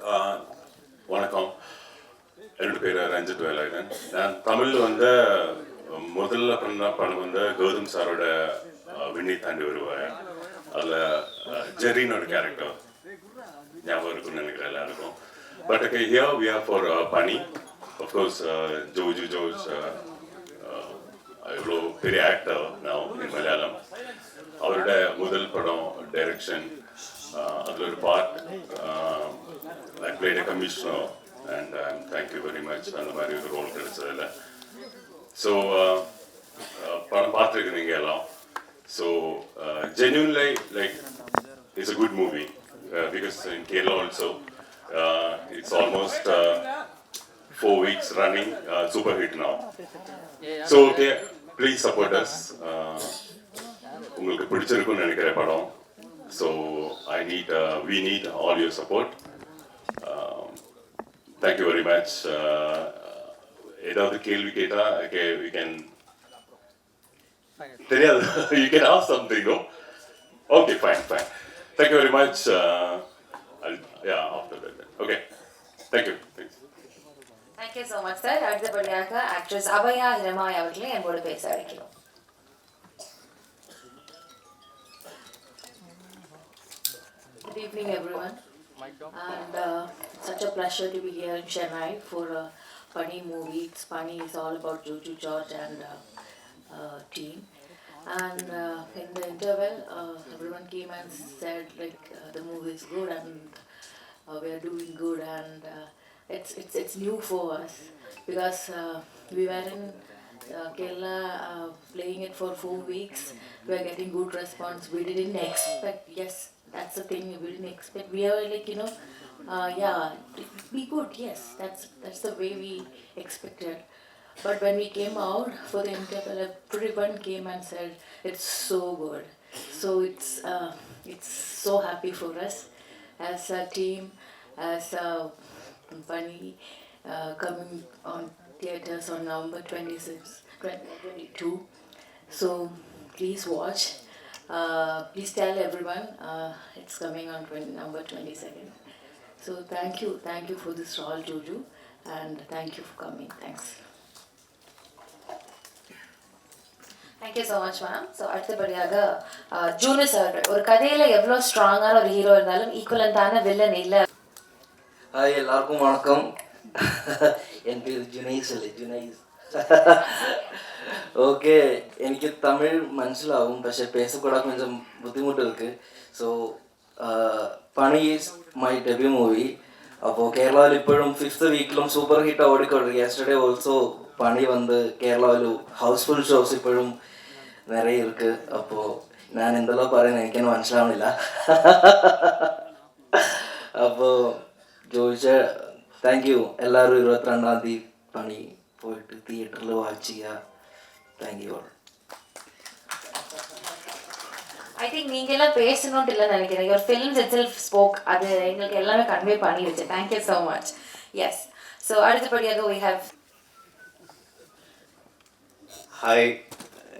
வணக்கம். என்னோட பேர் ரஞ்சித் வேலாயுதன். நான் தமிழில் வந்து முதல்ல பண்ண படம் வந்து கௌதம் சாரோட விண்ணை தாண்டி வருவார். அதில் ஜெரினோட கேரக்டர் ஞாபகம் இருக்குன்னு நினைக்கிறேன் எல்லாருக்கும். But here we are for funny. Of course George இவ்வளோ பெரிய ஆக்டர் நான் இன் மலையாளம். அவரோட முதல் படம் டைரக்ஷன், அதில் ஒரு part I played a commissioner, and thank you very much. And the role கிடைச்சதில்ல. So படம் பார்த்துருக்கீங்க எல்லாம். So genuinely like it's a good movie because in Kerala also it's almost 4 weeks running, super hit now. So okay, please support us. உங்களுக்கு பிடிச்சிருக்கும்னு நினைக்கிறேன் படம். So we need all your support. Thank you very much. ஏதாவது கேள்வி கேட்டா we can தெரியாது. You can ask something, no? Okay, fine. Thank you very much. After that. Okay. Thank you. Thanks. Thank you so much, sir. அடுத்தபடியாக actress Abhaya ஹிரமாய் அவர்களை என்னோட பேச அழைக்கிறோம். Good evening, everyone. And such a pleasure to be here in Chennai for a funny movie. Funny is all about Jojo George and team. And in the interval, everyone came and said like the movie is good and we are doing good, and it's new for us because we were in Kerala playing it for 4 weeks. We are getting good response. We didn't expect. Yes, that's the thing. We didn't expect. We are like, it will be good. Yes, that's the way we expected. But when we came out for the interval, everyone came and said it's so good. So it's so happy for us as a team, as a company, coming on theaters on November 26, 2022. So please watch. Please tell everyone it's coming on November 22nd. So thank you for this role, Jojo, and thank you for coming. Thanks. Thank you so much, ma'am. So அடுத்தபடியாக junior அவர்கள் ஒரு கதையில எவ்வளவு ஸ்ட்ராங்கான ஒரு hero இருந்தாலும் ஈக்குவலண்டான villain இல்ல. Hi, எல்லாருக்கும் வணக்கம். என் பேர் ജുനൈസ്. ഓക്കെ, എനിക്ക് തമിഴ് മനസ്സിലാവും, പക്ഷെ പേസക്കൂടാൻ കൊഞ്ചം ബുദ്ധിമുട്ട് ഇருக்கு. So Pani is my debut movie. അപ്പോൾ കേരളയിൽ ഇപ്പോഴും 5th വീക്കിലും സൂപ്പർ ഹിറ്റ് ഓടിക്കൊണ്ടിരിക്കും. യെസ്റ്റർഡേ ഓൾസോ പണി വന്ന് കേരളയിൽ ഹൗസ്ഫുൾ ഷോസ് ഇപ്പോഴും നിറയെ ഇருக்கு. അപ്പോൾ ഞാൻ എന്തെല്ലാം പറയുന്നത് എനിക്കെന്നെ മനസ്സിലാവുന്നില്ല. അപ്പോൾ ചോദിച്ച താങ്ക് യു. എല്ലാവരും 22-ാം തീയതി പണി പോയിട്ട് തിയേറ്ററിൽ വാച്ച് ചെയ്യുക. Thank you all. I think நீங்க எல்லாம் பேசணும்னு இல்ல நினைக்கிறேன். Your films itself spoke. அது எங்களுக்கு எல்லாமே கன்வே பண்ணிடுச்சு. Thank you so much. Yes. So அடுத்தபடியாக we have. ஹாய்,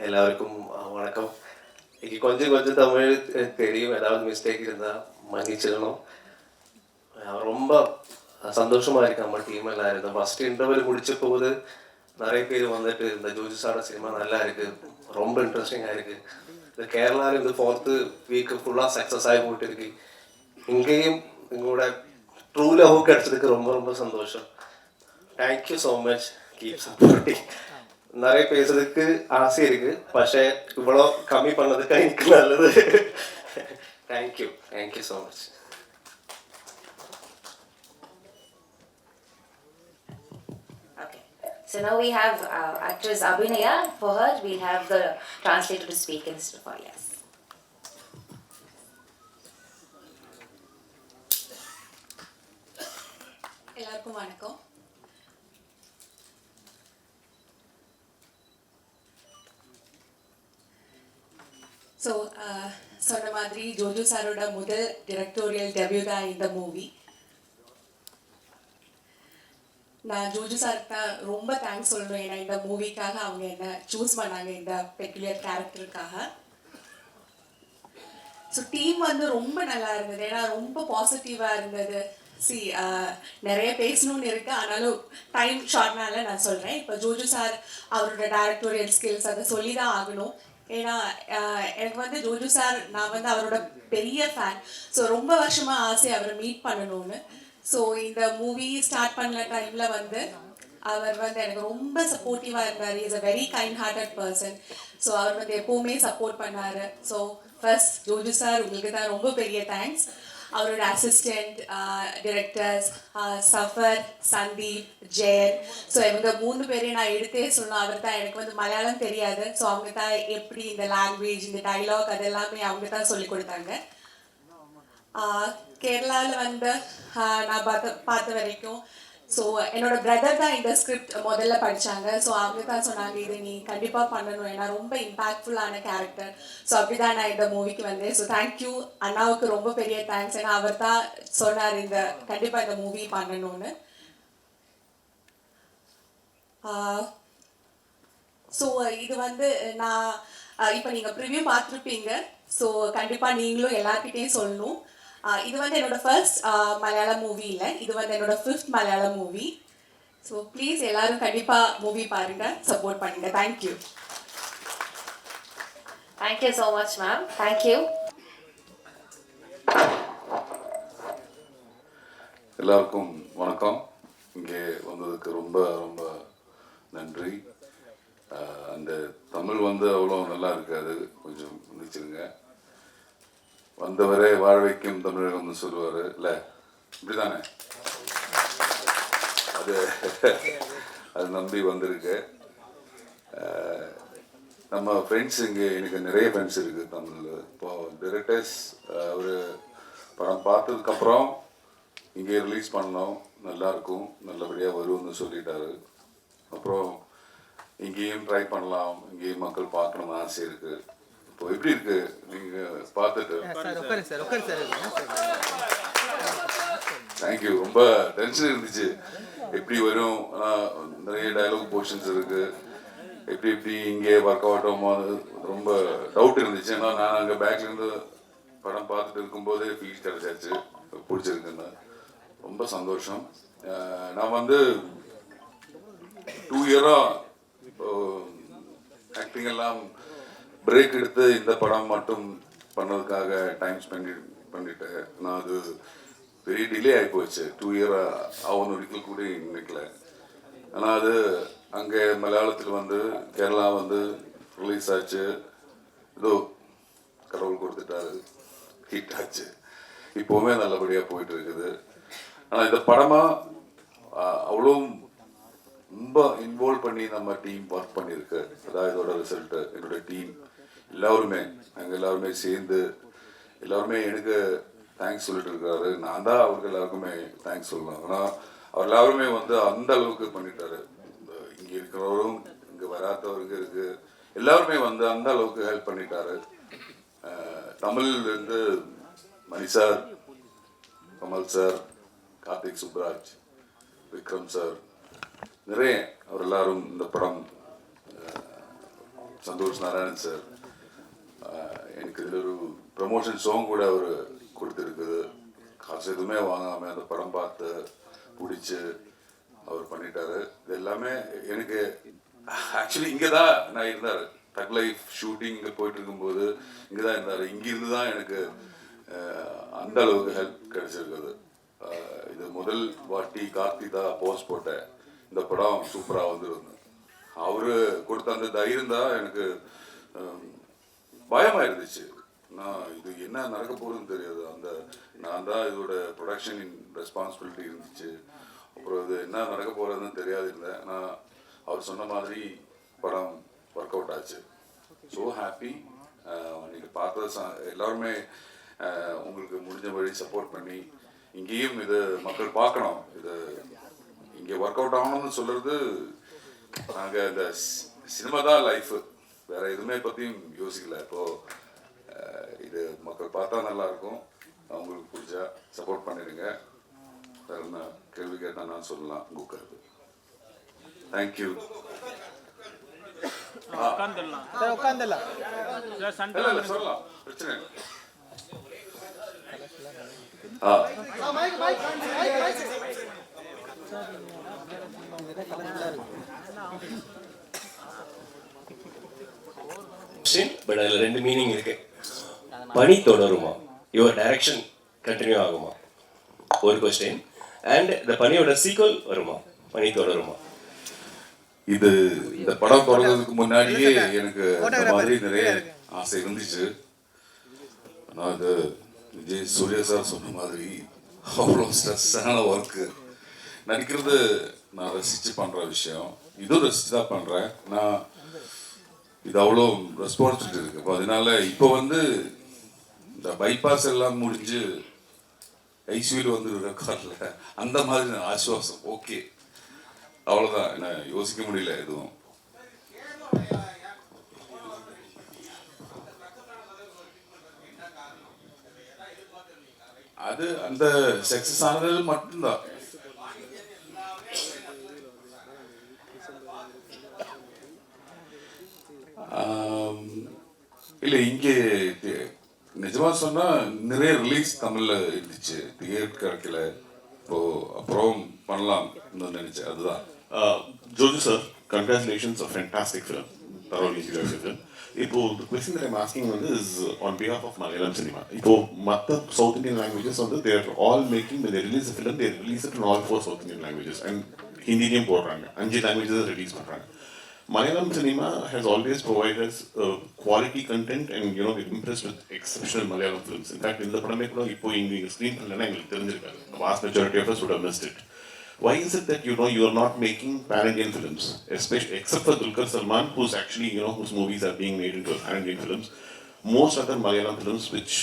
எல்லாருக்கும் வணக்கம். இன்னைக்கு கொஞ்சம் தமிழ் தெரியும். ஏதாவது மிஸ்டேக் இருந்தால் மன்னிச்சிடணும். ரொம்ப சந்தோஷமாக இருக்கு நம்ம டீம் எல்லாம். இந்த ஃபஸ்ட் இன்டர்வல் முடிச்ச போது நிறைய பேர் வந்துட்டு இந்த ஜோஜு சாரோட சினிமா நல்லா இருக்குது, ரொம்ப இன்ட்ரெஸ்டிங்காக இருக்குது. இந்த கேரளாவில் இந்த 4th வீக்கு ஃபுல்லாக சக்ஸஸ் ஆகி போயிட்டு இருக்கு. இங்கேயும் எங்களோட ட்ரூ லவ் கிடச்சதுக்கு ரொம்ப சந்தோஷம். Thank you so much. Keep supporting. நிறைய பேசுறதுக்கு ஆசை இருக்குது, പക്ഷേ இவ்வளோ கம்மி பண்ணதுக்கு எனக்கு நல்லது. Thank you so much. So now we have actress Abhinaya. For her, we'll have the translator to speak instead of her. Yes. எல்லாருக்கும் வணக்கம். ஸோ சொன்ன மாதிரி ஜோஜோ சாரோட முதல் டிரெக்டோரியல் டெபியூ தான் இந்த மூவி. நான் ஜோஜு சாருக்கு தான் ரொம்ப தேங்க்ஸ் சொல்லணும். ஏன்னா இந்த மூவிக்காக அவங்க என்ன சூஸ் பண்ணாங்க, இந்த பெக்குலியர் கேரக்டருக்காக. ஸோ டீம் வந்து ரொம்ப நல்லா இருந்தது. ஏன்னா ரொம்ப பாசிட்டிவாக இருந்தது. சி நிறைய பேசணும்னு இருக்கு, ஆனாலும் டைம் ஷார்ட்னால நான் சொல்கிறேன். இப்போ ஜோஜு சார் அவரோட டைரக்டோரியல் ஸ்கில்ஸ் அதை சொல்லி தான் ஆகணும். ஏன்னா எனக்கு வந்து ஜோஜு சார், நான் வந்து அவரோட பெரிய ஃபேன். ஸோ ரொம்ப வருஷமாக ஆசை அவரை மீட் பண்ணணும்னு. ஸோ இந்த மூவி ஸ்டார்ட் பண்ண டைமில் வந்து அவர் வந்து எனக்கு ரொம்ப சப்போர்ட்டிவாக இருந்தார். Is a very kind hearted person. So அவர் வந்து எப்போவுமே சப்போர்ட் பண்ணார். ஸோ ஃபர்ஸ்ட் ஜோஜு சார் உங்களுக்கு தான் ரொம்ப பெரிய தேங்க்ஸ். அவரோட assistant, directors, Safar, Sandeep, Jayan, so இவங்க 3 பேரையும் நான் எடுத்தே சொல்லணும். அவர் தான், எனக்கு வந்து மலையாளம் தெரியாது, ஸோ அவங்க தான் எப்படி இந்த லாங்குவேஜ், இந்த டைலாக் அதெல்லாமே அவங்க தான் சொல்லி கொடுத்தாங்க. கேரளாவில் வந்து நான் பார்த்த வரைக்கும், ஸோ என்னோட பிரதர் தான் இந்த ஸ்கிரிப்ட் முதல்ல படித்தாங்க. ஸோ அவங்க தான் சொன்னாங்க, இது நீ கண்டிப்பாக பண்ணணும், ஏன்னா ரொம்ப இம்பேக்ட்ஃபுல்லான கேரக்டர். ஸோ அப்படி தான் நான் இந்த மூவிக்கு வந்தேன். ஸோ தேங்க்யூ அண்ணாவுக்கு ரொம்ப பெரிய தேங்க்ஸ். ஏன்னா அவர் தான் சொன்னார் இந்த கண்டிப்பாக இந்த மூவி பண்ணணும்னு. ஸோ இது வந்து நான் இப்போ நீங்கள் ப்ரிவ்யூ பார்த்துருப்பீங்க. ஸோ கண்டிப்பாக நீங்களும் எல்லார்கிட்டையும் சொல்லணும். இது வந்து என்னோட ஃபர்ஸ்ட் மலையாளம் மூவி இல்லை, இது வந்து என்னோட 5th Malayalam movie. So please எல்லாரும் கண்டிப்பாக மூவி பாருங்கள், சப்போர்ட் பண்ணுங்கள். Thank you. Thank you so much ma'am. Thank you. எல்லாருக்கும் வணக்கம். இங்கே வந்ததுக்கு ரொம்ப ரொம்ப நன்றி. அந்த தமிழ் வந்து அவ்வளோ நல்லா இருக்காது, கொஞ்சம் நினச்சிருங்க. வந்தவரே வாழ வைக்கும் தமிழகம்னு சொல்லுவார் இல்லை, இப்படிதானே? அது நம்பி வந்திருக்கு. நம்ம ஃப்ரெண்ட்ஸ் இங்கே எனக்கு நிறைய ஃப்ரெண்ட்ஸ் இருக்குது தமிழில். இப்போது டிரெக்டர்ஸ் ஒரு படம் பார்த்ததுக்கப்புறம் இங்கே ரிலீஸ் பண்ணோம், நல்லாயிருக்கும், நல்லபடியாக வரும்னு சொல்லிட்டாரு. அப்புறம் இங்கேயும் ட்ரை பண்ணலாம், இங்கேயும் மக்கள் பார்க்கணும்னு ஆசை இருக்குது. இப்போ எப்படி இருக்கு நீங்க பார்த்துட்டு? தேங்க்யூ. ரொம்ப டென்ஷன் இருந்துச்சு, எப்படி வரும், நிறைய டயலாக் போர்ஷன்ஸ் இருக்கு, எப்படி இங்கே ஒர்க் அவுட் ஆகுமோ, அது ரொம்ப டவுட் இருந்துச்சு. ஏன்னா நான் அங்கே பேக்லேருந்து படம் பார்த்துட்டு இருக்கும்போதே ஃபீல் கிடைச்சாச்சு, பிடிச்சிருக்குன்னு. ரொம்ப சந்தோஷம். நான் வந்து 2 இயராக ஆக்டிங் எல்லாம் பிரேக் எடுத்து இந்த படம் மட்டும் பண்ணதுக்காக டைம் பண்ணிட்டேன். நான் அது பெரிய டிலே ஆகி போச்சு. 2 இயர் ஆகணும் ஒரிக்கல் கூட நினைக்கல. ஆனால் அது அங்கே மலையாளத்தில் வந்து கேரளா வந்து ரிலீஸ் ஆச்சு. ஏதோ கடவுள் கொடுத்துட்டாரு, ஹிட் ஆச்சு. இப்போவுமே நல்லபடியாக போயிட்டு இருக்குது. ஆனால் இந்த படமாக அவ்வளோ ரொம்ப இன்வால்வ் பண்ணி நம்ம டீம் ஒர்க் பண்ணியிருக்கு. அதான் இதோட ரிசல்ட்டு. என்னோட டீம் எல்லாருமே, நாங்கள் எல்லாருமே சேர்ந்து எல்லாருமே எனக்கு தேங்க்ஸ் சொல்லிட்டு இருக்காரு. நான் தான் அவருக்கு எல்லாருக்குமே தேங்க்ஸ் சொல்லலாம். ஆனால் அவர் எல்லாருமே வந்து அந்த அளவுக்கு பண்ணிட்டாரு. இங்கே இருக்கிறவரும் இங்கே வராதவருக்கு இருக்கு, எல்லாருமே வந்து அந்த அளவுக்கு ஹெல்ப் பண்ணிட்டாரு. தமிழ்லேருந்து Mani sir, Kamal sir, Karthik Subbaraj, Vikram sir, நிறைய அவர் எல்லாரும் இந்த படம், சந்தோஷ் நாராயணன் சார், எனக்கு இதில் ஒரு ப்ரமோஷன் சாங் கூட அவர் கொடுத்துருக்குது. காசு எதுவுமே வாங்காமல் அந்த படம் பார்த்து பிடிச்சி அவர் பண்ணிட்டாரு. இது எல்லாமே எனக்கு ஆக்சுவலி இங்கே தான் நான் இருந்தார். தக் லைஃப் ஷூட்டிங் இங்கே போயிட்டு இருக்கும்போது இங்கே தான் இருந்தார். இங்கிருந்து தான் எனக்கு அந்த அளவுக்கு ஹெல்ப் கிடைச்சிருக்குது. இது முதல் வாட்டி கார்த்திகா போஸ்ட் போட்டேன், இந்த படம் சூப்பராக வந்துருந்தேன். அவர் கொடுத்த அந்த தைரியம் தான் எனக்கு பயமாக இருந்துச்சு. நான் இது என்ன நடக்க போகுதுன்னு தெரியாது. நான் தான் இதோட ப்ரொடக்ஷன் ரெஸ்பான்சிபிலிட்டி இருந்துச்சு. அப்புறம் இது என்ன நடக்க போகிறதுன்னு தெரியாது இருந்தேன். ஆனால் அவர் சொன்ன மாதிரி படம் ஒர்க் அவுட் ஆச்சு. So happy. நீங்கள் பார்த்த எல்லாருமே உங்களுக்கு முடிஞ்சபடி சப்போர்ட் பண்ணி இங்கேயும் இது மக்கள் பார்க்கணும். இது இங்கே ஒர்க் அவுட் ஆகணும்னு சொல்கிறது, நாங்கள் இந்த சினிமா தான் லைஃபு, வேறு எதுவுமே பற்றியும் யோசிக்கல. இப்போது இது மக்கள் பார்த்தா நல்லாயிருக்கும். அவங்களுக்கு பிடிச்சா சப்போர்ட் பண்ணிடுங்க. வேறு என்ன கேள்வி கேட்டால் நான் சொல்லலாம் உங்கள் கருத்து. தேங்க்யூ. சொல்லலாம், பிரச்சனை இல்லை. பட் அதில் 2 மீனிங் இருக்கு. பணி தொடருமா, யுவர் டைரக்ஷன் கண்டினியூ ஆகுமா, ஒரு கொஸ்டின். அண்ட் இந்த பணியோட சீக்வல் வருமா, பணி தொடருமா? இது இந்த படம் தொடங்குறதுக்கு முன்னாடியே எனக்கு இந்த மாதிரி நிறைய ஆசை இருந்துச்சு. ஆனால் அது விஜய் சூர்யா சார் சொன்ன மாதிரி அவ்வளோ ஸ்ட்ரெஸ்ஸான ஒர்க்கு. நடிக்கிறது நான் ரசித்து பண்ணுற விஷயம், இதுவும் ரசித்து தான் பண்ணுறேன். நான் இது அவ்வளோ ரெஸ்பான்சிபிலிட்டி இருக்கு. அப்போ அதனால இப்போ வந்து இந்த பைபாஸ் எல்லாம் முடிஞ்சு ஐசியூவில் வந்து இருக்கார்ல, அந்த மாதிரி ஆசுவாசம். ஓகே, அவ்வளோதான். என்ன யோசிக்க முடியல எதுவும். அது அந்த சக்சஸ் ஆனது மட்டும்தான். இல்லை, இங்கே நிஜமா சொன்னா நிறைய ரிலீஸ் தமிழ்ல இருந்துச்சு, தியேட்டர் கிடைக்கல. இப்போ அப்புறம் பண்ணலாம் நினைச்சேன், அதுதான். Jojo sir, congratulations, a fantastic film. Thoroughly enjoyed the film. இப்போ the question that I'm asking is on behalf of Malayalam cinema. இப்போ மற்ற South Indian languages வந்து they are all making, when they release a film, they release it in all 4 South Indian languages. And ஹிந்திலையும் போடுறாங்க, 5 languages release பண்ணுறாங்க. Malayalam cinema has always provided us quality content, and you know, we're impressed with exceptional Malayalam films. In fact, இந்த படமே கூட இப்போ இங்கே screen பண்ணலன்னா எங்களுக்கு தெரிஞ்சிருக்காது. The vast majority of us would have missed it. Why is it that you are not making pan-Indian films, especially except for Dulquer Salmaan, who's actually whose movies are being made into pan-Indian films? Most other Malayalam films which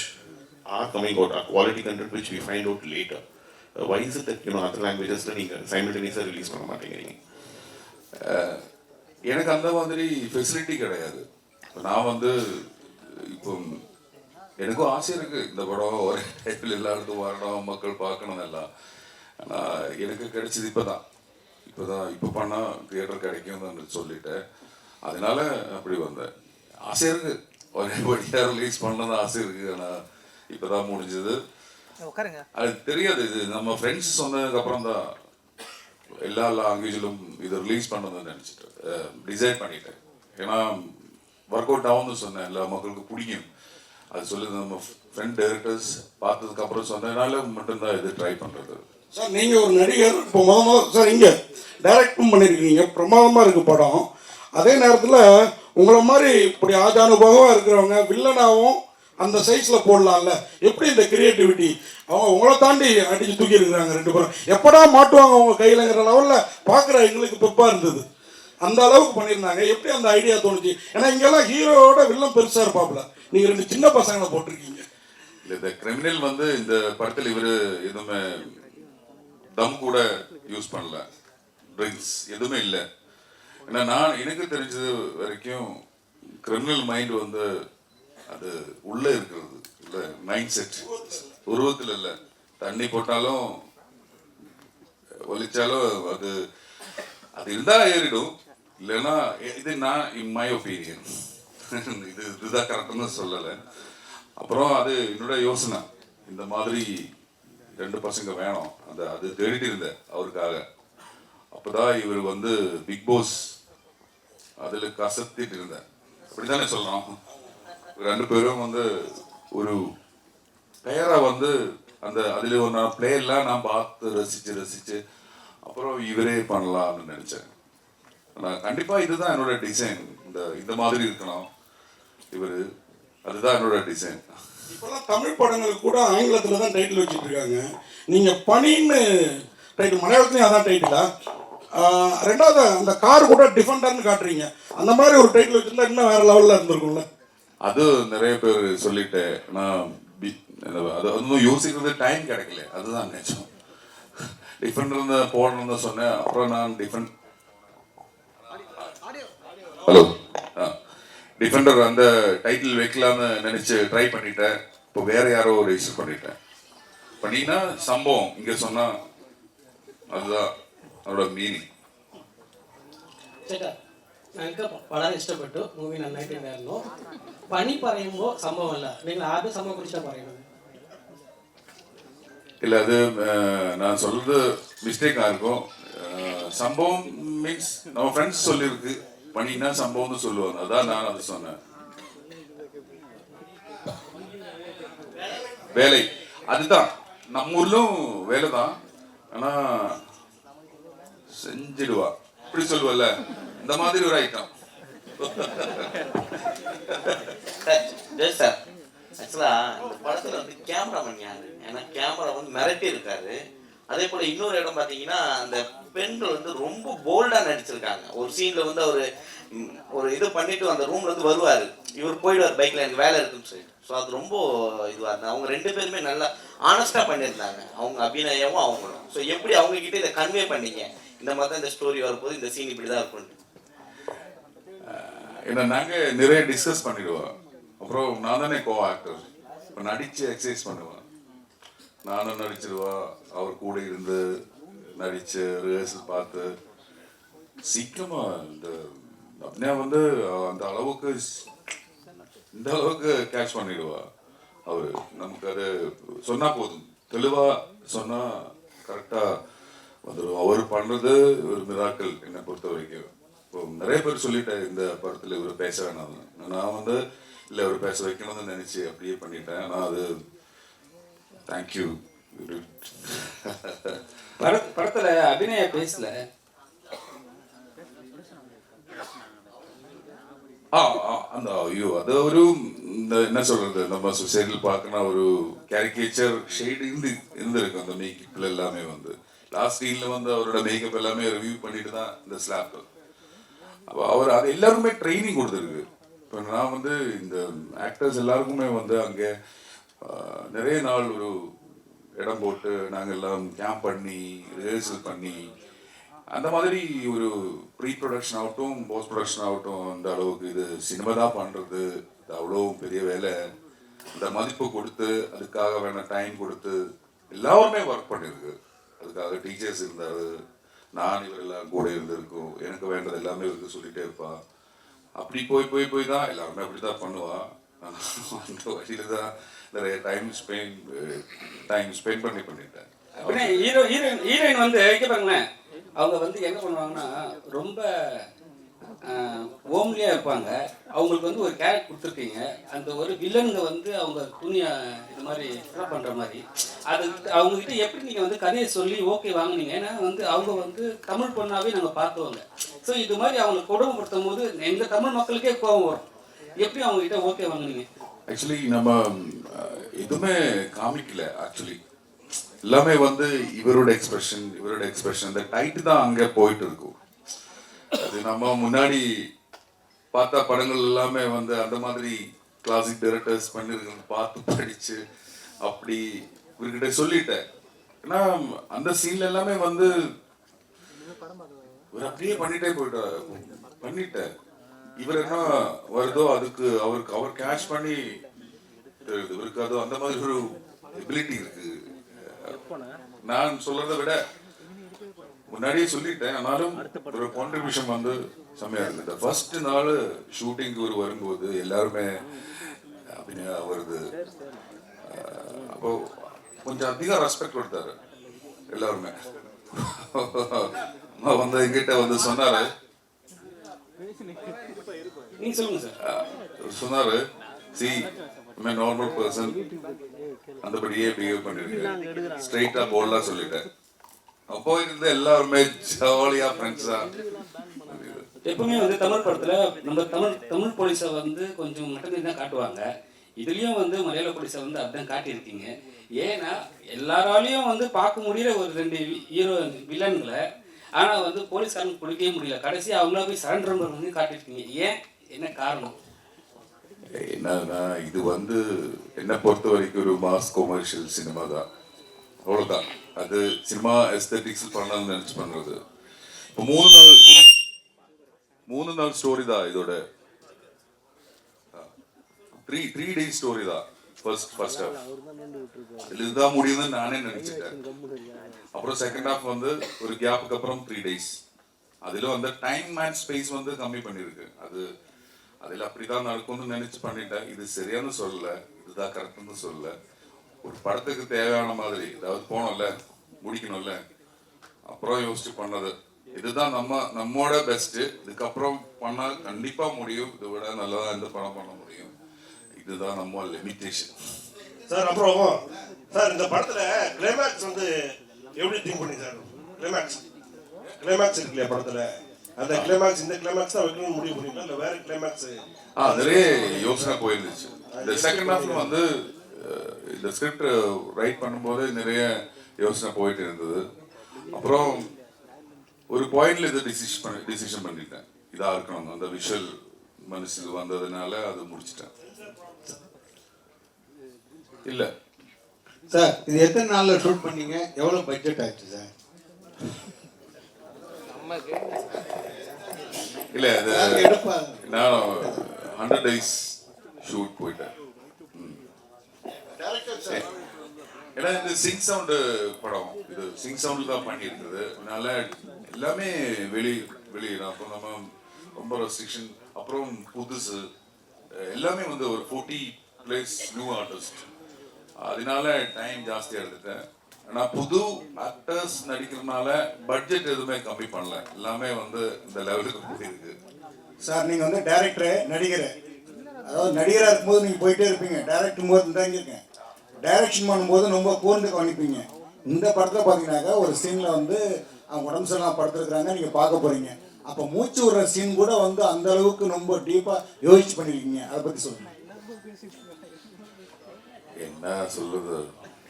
are coming out are quality content which we find out later. Why is it that other languages நீங்க simultaneously release பண்ண மாட்டேங்கிறீங்க? எனக்கு அந்த மாதிரி facility கிடையாது. நான் வந்து இப்போ எனக்கும் ஆசை இருக்கு, இந்த படம் ஒரே டைப்பில் எல்லா இடத்துக்கும் வரணும், மக்கள் பார்க்கணும் எல்லாம். ஆனால் எனக்கு கிடைச்சது இப்போ பண்ணால் தியேட்டர் கிடைக்கும்னு சொல்லிட்டேன். அதனால அப்படி வந்தேன். ஆசை இருக்கு, ஒரே படியாக ரிலீஸ் பண்ணதான் ஆசை இருக்கு. ஆனால் இப்போ தான் முடிஞ்சது. அது தெரியாது, இது நம்ம ஃப்ரெண்ட்ஸ் சொன்னதுக்கப்புறம் தான் எல்லா லாங்குவேஜிலும் இதை ரிலீஸ் பண்ணணும்னு நினச்சிட்டு டிசைட் பண்ணிட்டேன். ஏன்னா ஒர்க் அவுட் ஆகும்னு சொன்னேன், எல்லா மக்களுக்கு பிடிக்கும் அது சொல்லி நம்ம ஃப்ரெண்ட் டைரக்டர்ஸ் பார்த்ததுக்கப்புறம் சொன்னதுனால மட்டும்தான் இது ட்ரை பண்ணுறது. சார், நீங்கள் ஒரு நடிகர், இப்போ சார் இங்கே டைரக்டும் பண்ணியிருக்கீங்க, பிரமாதமாக இருக்குது படம். அதே நேரத்தில் உங்களை மாதிரி இப்படி ஆஜானுபாகமாக இருக்கிறவங்க வில்லனாகவும் அந்த சைஸில் போடலாம்ல, எப்படி இந்த கிரியேட்டிவிட்டி? அவங்க உங்களை தாண்டி அடித்து தூக்கி இருக்கிறாங்க 2 பேரும். எப்படா மாட்டுவாங்க அவங்க கையிலங்கிற லெவலில் பார்க்குற எங்களுக்கு பெப்பாக இருந்தது. அந்த அளவுக்கு பண்ணியிருந்தாங்க. எப்படி அந்த ஐடியா தோணுச்சு? ஏன்னா இங்கெல்லாம் ஹீரோவோட வில்லன் பெருசாக இருப்பாப்புல, நீங்கள் 2 சின்ன பசங்களை போட்டிருக்கீங்க. இல்லை, இந்த கிரிமினல் வந்து இந்த படத்தில் இவர் எதுவுமே தம் கூட யூஸ் பண்ணல, ட்ரிங்க்ஸ் எதுவுமே இல்லை. ஏன்னா எனக்கு தெரிஞ்சது வரைக்கும் கிரிமினல் மைண்ட் வந்து அது உள்ளே இருக்கிறது, இல்லை மைண்ட் செட், உருவத்தில் இல்லை. தண்ணி போட்டாலும் ஒலிச்சாலும் அது இருந்தால் ஏறிடும், இல்லைன்னா இது நான் இன் மை ஒப்பீனியன் இதுதான் கரெக்டுன்னு சொல்லலை. அப்புறம் அது என்னோட யோசனை, இந்த மாதிரி 2 பசங்க வேணும், அது தேடிட்டு இருந்தேன் அவருக்காக. அப்போதான் இவர் வந்து பிக் பாஸ் அதில் கசத்திட்டு இருந்தேன், அப்படித்தானே சொல்லலாம். 2 பேரும் வந்து ஒரு பெயராக வந்து அதில் ஒரு நான் பிளேயர்லாம் நான் பார்த்து ரசித்து அப்புறம் இவரே பண்ணலாம்னு நினச்சேன். நான் கண்டிப்பாக இதுதான் என்னோட டிசைன், இந்த மாதிரி இருக்கணும் இவர், அதுதான் என்னோட டிசைன். இப்போல்லாம் தமிழ் படங்களுக்கு கூட ஆங்கிலத்தில் தான் டைட்டில் வச்சுட்டு இருக்காங்க. நீங்கள் பணின்னு டைட்டில், மலையாளத்துலையும் அதான் டைட்டிலா? 2வது அந்த கார் கூட டிஃபெண்டர்னு காட்டுறீங்க, அந்த மாதிரி ஒரு டைட்டில் வச்சுருந்தா இன்னும் வேறு லெவலில் இருந்திருக்கும்ல. அது நிறைய பேர் சொல்லிட்டேன், நான் அது ஒன்றும் யோசிக்கிறது டைம் கிடைக்கல, அதுதான் நினைச்சோம். டிஃபெண்டர் போடணும்னு சொன்னேன். அப்புறம் நான் ஹலோ டிஃபெண்டர் அந்த டைட்டில் வைக்கலாம்னு நினைச்சு ட்ரை பண்ணிட்டேன். இப்போ வேற யாரோ ரெஜிஸ்டர் பண்ணிட்டா സംഭവം இங்கே சொன்னா அதுதான் അവരുടെ മീനിങ്. ചേട്ടാ, ഞങ്ങൾക്ക് വളരെ ഇഷ്ടപ്പെട്ടു മൂവി, നന്നായിട്ടുണ്ടായിരുന്നു. പണി പറയുമ്പോൾ സംഭവമല്ല, നിങ്ങൾ ആദ്യ സംഭവം കുറിച്ചാണ് പറയുന്നത്. இல்லை அது நான் சொல்றது மிஸ்டேக்காக இருக்கும். சம்பவம் மீன்ஸ் நம்ம ஃப்ரெண்ட்ஸ் சொல்லியிருக்கு, பண்ணினா சம்பவம்னு சொல்லுவாங்க, அதான் நான் அது சொன்னேன். வேலை அதுதான், நம்ம ஊர்லும் வேலை தான், ஆனால் செஞ்சிடுவா இப்படி சொல்லுவல்ல, இந்த மாதிரி ஒரு ஐட்டம். ஜெய் சார், ஆக்சுவலாக இந்த படத்தில் வந்து கேமராமேன் யாரு? ஏன்னா கேமரா வந்து மிரட்டி இருக்காரு. அதே போல் இன்னொரு இடம் பார்த்தீங்கன்னா அந்த பெண்கள் வந்து ரொம்ப போல்டாக நடிச்சிருக்காங்க. ஒரு சீனில் வந்து அவர் ஒரு இது பண்ணிட்டு அந்த ரூம்ல இருந்து வருவார், இவர் போயிடுவார் பைக்கில், எனக்கு வேலை இருக்குன்னு சொல்லி. ஸோ அது ரொம்ப இதுவாக இருந்தது. அவங்க 2 பேருமே நல்லா ஆனஸ்டாக பண்ணியிருந்தாங்க, அவங்க அபிநயாவும் அவங்களும். ஸோ எப்படி அவங்கக்கிட்ட இதை கன்வே பண்ணீங்க, இந்த மாதிரி தான் இந்த ஸ்டோரி வரப்போது, இந்த சீன் இப்படி தான் இருக்கும்னு? ஏன்னா நாங்கள் நிறைய டிஸ்கஸ் பண்ணிடுவோம். அப்புறம் நான் தானே கோ ஆக்டர், இப்போ நடித்து எக்ஸசைஸ் பண்ணுவேன். நானும் நடிச்சிடுவா, அவர் கூட இருந்து நடித்து ரிஹர்சல் பார்த்து சீக்கிரமாக இந்த அப்படின்னா வந்து அந்த அளவுக்கு இந்த அளவுக்கு கேட்ச் பண்ணிடுவா அவர். நமக்கு அது சொன்னால் போதும், தெளிவாக சொன்னால் கரெக்டாக வந்துடும். அவர் பண்ணுறது ஒரு மிராக்கள் என்னை பொறுத்த வரைக்கும். இப்போ நிறைய பேர் சொல்லிட்டேன் இந்த படத்தில் இவர் பேச வேணாம், நான் வந்து இல்லை இவர் பேச வைக்கணும்னு நினச்சி அப்படியே பண்ணிட்டேன். ஆனால் அது தேங்க்யூ. படத்தில் அபிநயா பேசல. அந்த ஐயோ அது ஒரு இந்த என்ன சொல்றது, நம்ம சொசைட்டியில் பார்க்கணும் ஒரு கேரிகேச்சர் ஷேடு இருந்திருக்கு அந்த மேக்கப்ல எல்லாமே. வந்து லாஸ்ட் சீன்ல வந்து அவரோட மேக்கப் எல்லாமே ரிவ்யூ பண்ணிட்டு தான் இந்த ஸ்லாப். அப்போ அவர் அது எல்லாருக்குமே ட்ரைனிங் கொடுத்துருக்கு. இப்போ நான் வந்து இந்த ஆக்டர்ஸ் எல்லாருக்குமே வந்து அங்கே நிறைய நாள் ஒரு இடம் போட்டு நாங்கள் எல்லாம் கேம்ப் பண்ணி ரிஹர்சல் பண்ணி அந்த மாதிரி ஒரு ப்ரீ ப்ரொடக்ஷன் ஆகட்டும் போஸ்ட் ப்ரொடக்ஷன் ஆகட்டும், அந்த அளவுக்கு இது சினிமா தான் பண்ணுறது, இது அவ்வளோ பெரிய வேலை. இந்த மதிப்பு கொடுத்து அதுக்காக வேணா டைம் கொடுத்து எல்லாருமே ஒர்க் பண்ணியிருக்கு. அதுக்காக டீச்சர்ஸ் இருந்தார், நான் இவரெல்லாம் கூட இருந்திருக்கோம், எனக்கு வேண்டது எல்லாமே இவருக்கு சொல்லிகிட்டே இருப்பான். அப்படி போய் தான் எல்லாருமே அப்படி தான் பண்ணுவான். அந்த வழியில் தான் நிறைய டைம் ஸ்பெண்ட் பண்ணிட்டேன். அப்படின்னா ஹீரோயின் வந்து வைக்க பாருங்களேன், அவங்க வந்து என்ன பண்ணுவாங்கன்னா ரொம்ப ஓம்லியாக இருப்பாங்க. அவங்களுக்கு வந்து ஒரு கேரக்டர் கொடுத்துருக்கீங்க, அந்த ஒரு வில்லனுங்க வந்து அவங்க துணியை இது மாதிரி ஃபில்அப் பண்ணுற மாதிரி. அது அவங்ககிட்ட எப்படி நீங்கள் வந்து கதையை சொல்லி ஓகே வாங்கினீங்க? ஏன்னா வந்து அவங்க வந்து தமிழ் பொண்ணாவே நாங்கள் பார்த்துவாங்க. ஸோ இது மாதிரி அவங்களை கொடுமைப்படுத்தும் போது எங்கள் தமிழ் மக்களுக்கே கோபம் வரும். எப்படி அவங்ககிட்ட ஓகே வாங்கினீங்க? ஆக்சுவலி நம்ம எதுவுமே காமிக்கல. ஆக்சுவலி எல்லாமே வந்து இவரோட எக்ஸ்பிரஷன் அந்த டைட்டு தான் அங்கே போயிட்டு இருக்கும். அது நம்ம முன்னாடி பார்த்த படங்கள் எல்லாமே வந்து அந்த மாதிரி கிளாசிக் டைரக்டர்ஸ் பண்ணிருக்க பார்த்து படிச்சு அப்படி இவர்கிட்ட சொல்லிட்டேன். ஏன்னா அந்த சீன்ல எல்லாமே வந்து இவர் அப்படியே பண்ணிட்டேன். இவர் என்ன வருதோ அதுக்கு அவர் கேட்ச் பண்ணி இவருக்கு அது அந்த மாதிரி ஒரு எபிலிட்டி இருக்கு. நான் சொல்றதை விட முன்னாடியே சொல்லிட்டேன், ஆனாலும் ஒரு கான்ட்ரிபியூஷன் வந்து செம்மையா இருந்தது. ஃபர்ஸ்ட் நாள் ஷூட்டிங் ஒரு வரும்போது எல்லாருமே அப்படின்னா வருது, அப்போ கொஞ்சம் அதிகம் ரெஸ்பெக்ட் கொடுத்தாரு எல்லாருமே. வந்து எங்கிட்ட வந்து சொன்னாரு, சொன்னாரு சி நார்மல் பர்சன் அந்தபடியே பிஹேவ் பண்ணிருக்கேன், ஸ்ட்ரெயிட்டா போல்டா சொல்லிட்டேன். அப்போ இருந்த எல்லாருமே ஜாலியா ஃப்ரெண்ட்ஸா. எப்பவுமே வந்து தமிழ் படத்துல நம்ம தமிழ் போலீஸை வந்து கொஞ்சம் மட்டும் தான் காட்டுவாங்க. இதுலயும் வந்து மலையாள போலீஸை வந்து அப்படிதான் காட்டியிருக்கீங்க. ஏன்னா எல்லாராலையும் வந்து பார்க்க முடியல ஒரு 2 ஹீரோ வில்லன்களை, ஆனா வந்து போலீஸ்காரனுக்கு பிடிக்கவே முடியல. கடைசி அவங்கள போய் சரண்டர் வந்து காட்டியிருக்கீங்க. ஏன், என்ன காரணம்? என்னன்னா இது வந்து என்னை பொறுத்த வரைக்கும் ஒரு மாஸ் கொமர்ஷியல் சினிமா தான், அவ்வளோதான். அது சினிமா எஸ்தெட்டிக்ஸ் பண்ணலாம்னு நினச்சி பண்ணுறது. இப்போ 3 நாள் ஸ்டோரி தான் இதோட. 3 days ஸ்டோரி தான் ஃபர்ஸ்ட் ஹாஃப். அதில் இதுதான் முடியுதுன்னு நானே நினச்சிட்டேன். அப்புறம் செகண்ட் ஹாஃப் வந்து ஒரு கேப்புக்கு அப்புறம் 3 days. அதில் வந்து டைம் அண்ட் ஸ்பேஸ் வந்து கம்மி பண்ணியிருக்கு. அதில் அப்படிதான் நடக்கும்னு நினச்சி பண்ணிட்டேன். இது சரியானு சொல்லலை, இதுதான் கரெக்டுன்னு சொல்லலை. ஒரு படத்துக்கு தேவையான மாதிரி, அதாவது போனோம்ல முடிக்கணும்ல, அப்புறம் யோசிச்சு பண்ணது. இதுதான் நம்மோட பெஸ்ட். இதுக்கப்புறம் பண்ணா கண்டிப்பா முடியும், இதை விட நல்லதா இந்த படம் பண்ண முடியும். இதுதான் நம்ம லிமிட்டேஷன். சார் அப்புறம் சார் இந்த படத்துல கிளைமேக்ஸ் வந்து எப்படி திங்க் பண்ணி சார்? கிளைமேக்ஸ் இருக்கு இல்லையா படத்துல, அந்த கிளைமேக்ஸ் இந்த கிளைமேக்ஸ் தான் வைக்கணும்னு முடிவு பண்ணிங்களா இல்லை வேற கிளைமேக்ஸ்? நிறைய யோசனை போயிருந்துச்சு. இந்த செகண்ட் ஹாஃப்ல வந்து இந்த ஸ்கிரிப்ட் ரைட் பண்ணும்போது நிறைய யோசனை போயிட்டு இருந்தது. அப்புறம் ஒரு பாயிண்ட்ல இதை டிசிஷன் பண்ணிட்டேன், இதா இருக்கணும். அந்த விஷுவல் மனசுக்கு வந்ததுனால அது முடிச்சிட்டேன். இல்ல சார் இது எத்தனை நாள்ல ஷூட் பண்ணீங்க? எவ்வளவு பட்ஜெட் ஆச்சு சார்? இல்ல நான் 100 days ஷூட் போயிட்டேன். ஏன்னா இந்த சிங் சவுண்டு படம், இது சிங் சவுண்ட் தான் பண்ணியிருந்தது. அதனால எல்லாமே வெளியிடும். அப்போ நம்ம ரொம்ப ரெஸ்ட்ரிக்ஷன். அப்புறம் புதுசு எல்லாமே வந்து ஒரு 40 பிளேஸ் நியூ ஆர்டிஸ்ட், அதனால டைம் ஜாஸ்தியாக எடுத்துட்டேன். ஆனால் புது ஆக்டர்ஸ் நடிக்கிறதுனால பட்ஜெட் எதுவுமே கம்மி பண்ணல, எல்லாமே வந்து இந்த லெவலுக்கு போயிருக்கு. சார் நீங்கள் வந்து டைரக்டரு நடிகர், அதாவது நடிகராக இருக்கும்போது நீங்கள் போயிட்டே இருப்பீங்க, டைரக்டர் போது தங்கியிருக்கேன். டைரக்ஷன் பண்ணும்போது ரொம்ப கூர்ந்து கவனிப்பீங்க. இந்த படத்தில் பார்த்தீங்கன்னாக்கா ஒரு சீனில் வந்து அவங்க உடம்பு சரியில்லாம படுத்துருக்குறாங்க, நீங்கள் பார்க்க போகிறீங்க. அப்போ மூச்சு விடுற சீன் கூட வந்து அந்த அளவுக்கு ரொம்ப டீப்பாக யோசிச்சு பண்ணியிருக்கீங்க, அதை பற்றி சொல்லுங்கள். என்ன சொல்லுது,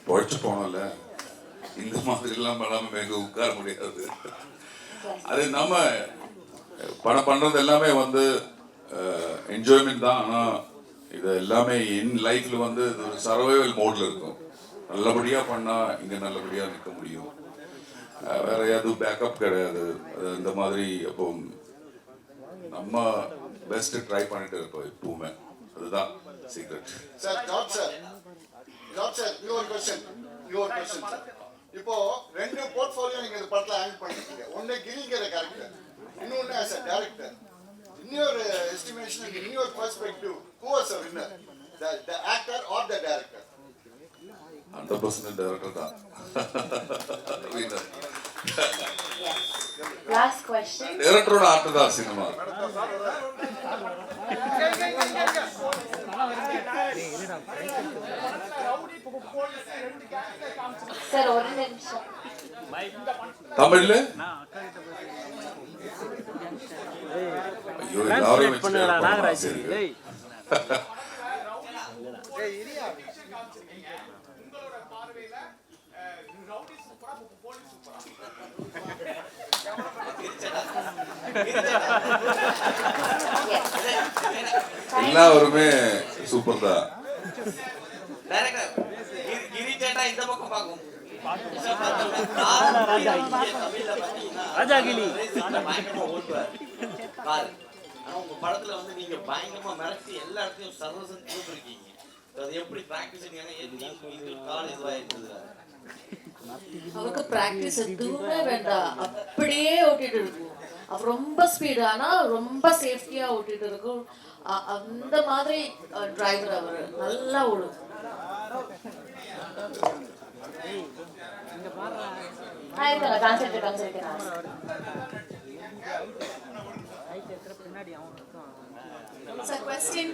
பொழைச்சு போனோம்ல, இந்த மாதிரிலாம் பண்ணாமல் எங்க உட்கார முடியாது. அது நம்ம படம் பண்ணுறது எல்லாமே வந்து என்ஜாய்மெண்ட் தான். ஆனால் இது எல்லாமே என் லைஃப்ல வந்து ஒரு சர்வைவல் மோட்ல இருக்கும். நல்லபடியாக பண்ணால் இங்கே நல்லபடியாக நிற்க முடியும், வேற எதுவும் பேக்கப் கிடையாது. இந்த மாதிரி அப்போ நம்ம பெஸ்ட் ட்ரை பண்ணிட்டு இருப்போம் எப்பவுமே, அதுதான் secret. Sir George sir your question இப்போ 2 போர்ட்ஃபோலியோ நீங்க இந்த படத்துல ஹேண்டில் பண்ணிருக்கீங்க. ஒன்னு கிரிங்கிற கேரக்டர், இன்னொன்னு as a director. In your estimation and in your perspective, who was a winner, the actor or the director? 100% director தான் winner. Last question. டைரக்டரோட ஆர்ட் தான் cinema. Sir ஒரு நிமிஷம். தமிழ்ல ஐயோ எல்லாரும் வச்சு எல்லாருமே சூப்பர் தான். இந்த பக்கம் பார்க்கும் உங்க படத்துல வந்து நீங்க பயங்கரமா மிரட்டி எல்லா இடத்தையும் சர்வசன் கொடுத்துருக்கீங்க. அது எப்படி பிராக்டிஸ் கால் இதுவாயிருந்தது? அவருக்கு பிராக்டிஸ் எதுவுமே வேண்டாம், அப்படியே ஓட்டிட்டு இருக்கும். அவர் ரொம்ப ஸ்பீடு, ஆனால் ரொம்ப சேஃப்டியா ஓட்டிட்டு இருக்கும். அந்த மாதிரி டிரைவர் அவர் நல்லா ஓடும். Sir, question.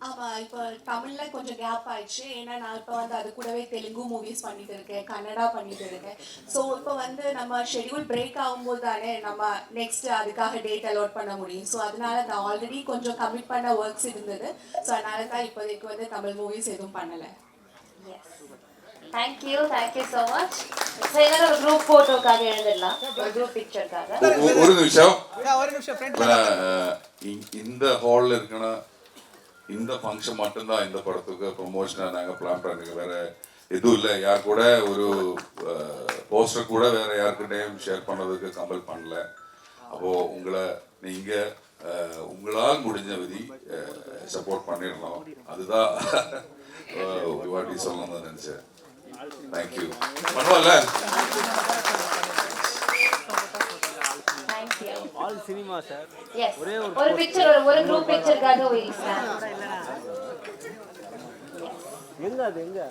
ஆமாம், இப்போ தமிழில் கொஞ்சம் கேப் ஆயிடுச்சு. ஏன்னா நான் இப்போ வந்து அது கூடவே தெலுங்கு மூவிஸ் பண்ணிட்டு இருக்கேன், கன்னடா பண்ணிட்டு இருக்கேன். ஸோ இப்போ வந்து நம்ம ஷெட்யூல் பிரேக் ஆகும்போது தானே நம்ம நெக்ஸ்ட் அதுக்காக டேட் அலாட் பண்ண முடியும். ஸோ அதனால நான் ஆல்ரெடி கொஞ்சம் கமிட் பண்ண ஒர்க்ஸ் இருந்தது. ஸோ அதனால தான் இப்போதைக்கு வந்து தமிழ் மூவிஸ் எதுவும் பண்ணலை. Thank you so much. ஒரு குரூப் ஃபோட்டோக்காக எழுதிடலாம், ஒரு குரூப் பிக்சருக்காக. ஒரு நிமிஷம். இந்த ஹாலில் இருக்கணும், இந்த ஃபங்க்ஷன் மட்டும்தான் இந்த படத்துக்கு ப்ரொமோஷனாக நாங்கள் பிளான் பண்ணுறோம். வேற எதுவும் இல்லை. யார் கூட ஒரு போஸ்டர் கூட வேற யாருக்கிட்டையும் ஷேர் பண்ணுறதுக்கு கம்பல் பண்ணல. அப்போது உங்களை நீங்கள் உங்களால் முடிஞ்ச விதி சப்போர்ட் பண்ணிடணும். அதுதான் வாட்டி சொல்லணும்னு நினச்சேன். தேங்க்யூ. பண்ணுவோம்ல? All cinema sir. எஸ். ஒரு பிக்சர் ஒரு குரூப் பிக்சர்க்காக வெயிட் சார். எங்க அது எங்க